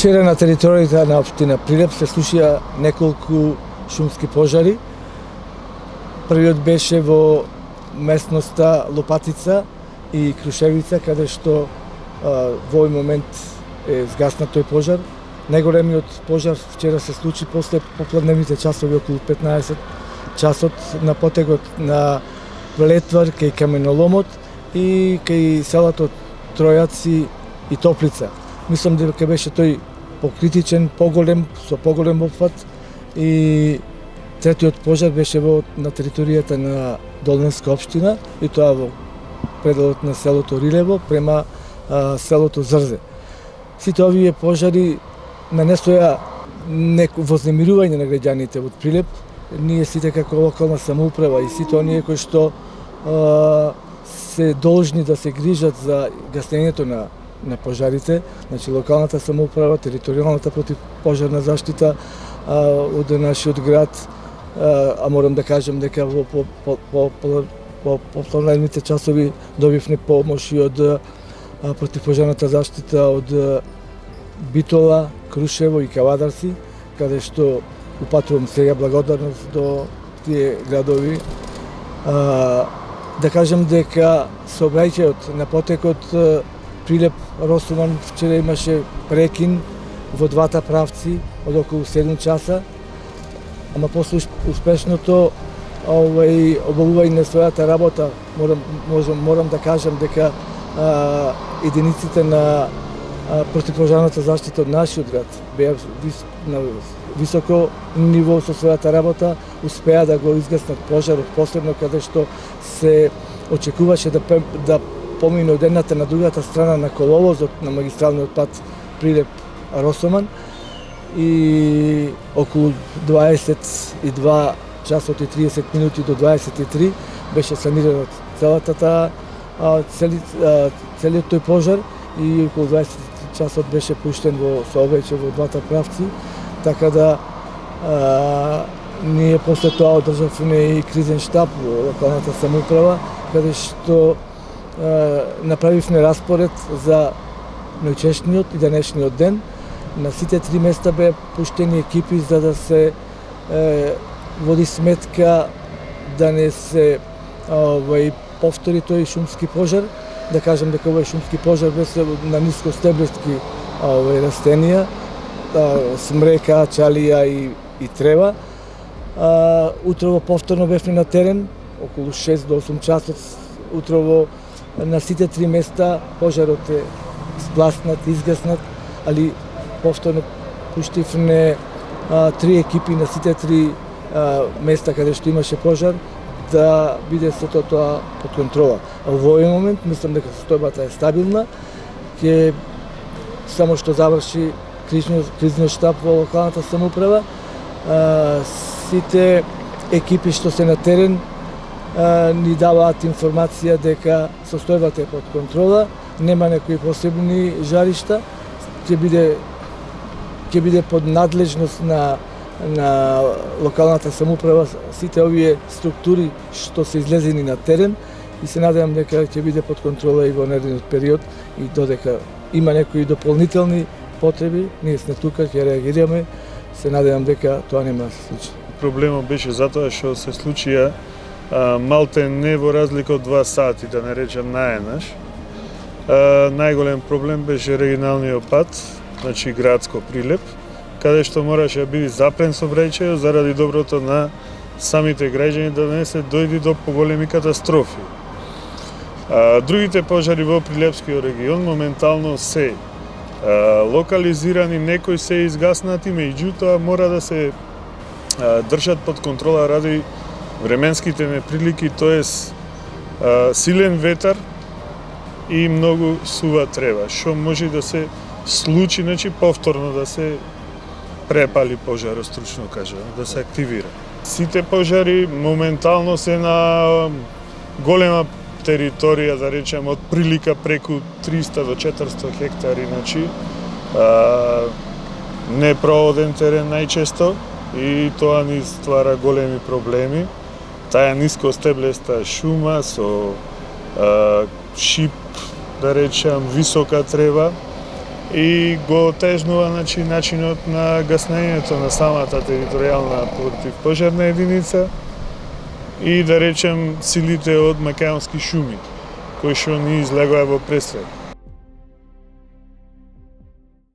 Вчера на територијата на општина Прилеп се случија неколку шумски пожари. Првиот беше во местноста Лопатица и Крушевица, каде што во овој момент е згаснат тој пожар. Најголемиот пожар вчера се случи после попладневните часови, околу 15 часот, на потегот на Летвар кај каменоломот и кај селото Тројаци и Топлица. Мислам дека беше тој покритичен, поголем, со поголем опфат, и третиот пожар беше на територијата на Долненска општина, и тоа во пределот на селото Рилево према селото Зрзе. Сите овие пожари нанесоа вознемирување на граѓаните од Прилеп. Ние сите како локална самоуправа и сите оние кои што се должни да се грижат за гаснењето на пожарите, значи локалната самоуправа, територијалната противпожарна заштита од нашиот град, а морам да кажам дека во последните часови добивме помош и од противпожарната заштита од Битола, Крушево и Кавадарци, каде што упатувам сега благодарност до тие градови. Да кажам дека сообраќајот на потекот Прилеп-Росуман вчера имаше прекин во двата правци од околу 7 часа, ама после успешното обавување на својата работа, морам да кажам дека единиците на противпожарната заштита од нашиот град беа на високо ниво со својата работа, успеа да го изгаснат пожарот, посебно каде што се очекуваше да помине од едната на другата страна на коловозот на магистралниот пат Прилеп-Росуман, и околу 22 часот и 30 минути до 23 беше саниран целиот тој пожар, и околу 20 часот беше пуштен во сообраќај во двата правци, така да ние после тоа одржавме и кризен штаб во локалната самоуправа, каде што направивме распоред за ноќешниот и денешниот ден. На сите три места беа пуштени екипи за да се води сметка да не се повтори тој шумски пожар. Да кажам дека овој шумски пожар беше на нискостеблески растенија, смрека, чалија и трева. Утрово повторно бевме на терен, околу 6 до 8 часот утрово. На сите три места пожарот е спласнат, изгаснат, али повторно пуштивме 3 екипи на сите три места каде што имаше пожар, да биде сето тоа под контрола. А во овој момент мислам дека состојбата е стабилна, ќе само што заврши кризниот штаб во локалната самоуправа, сите екипи што се на терен ни даваат информација дека состојбата е под контрола, нема некои посебни жаришта, ќе биде под надлежност на локалната самоуправа сите овие структури што се излезени на терен, и се надевам дека ќе биде под контрола и во наредниот период, и додека има некои дополнителни потреби, ние сме тука, ќе реагираме, се надевам дека тоа нема да се случи. Проблемот беше затоа што се случија малте не во разлика од 2 сати, да не речем наеднаш. Најголем проблем беше регионалниот пат, значи градско Прилеп, каде што мораше да биде запрен сообраќајот заради доброто на самите граѓани, да не се дојде до поголеми катастрофи. Другите пожари во Прилепскиот регион моментално се локализирани, некои се изгаснати, меѓутоа мора да се држат под контрола ради временските неприлики, тоест силен ветар и многу сува трева, што може да се случи, значи повторно да се препали пожарот, стручно кажа, да се активира. Сите пожари моментално се на голема територија, да речем, од прилика преку 300 до 400 хектари, значи непроводен терен најчесто, и тоа ни ствара големи проблеми. Таа нискостеблеста шума со шип, да речем, висока трева, и го отежнува начинот на гаснењето на самата територијална противпожарна единица и да речем силите од македонски шуми кои што ни излегоа во престрел.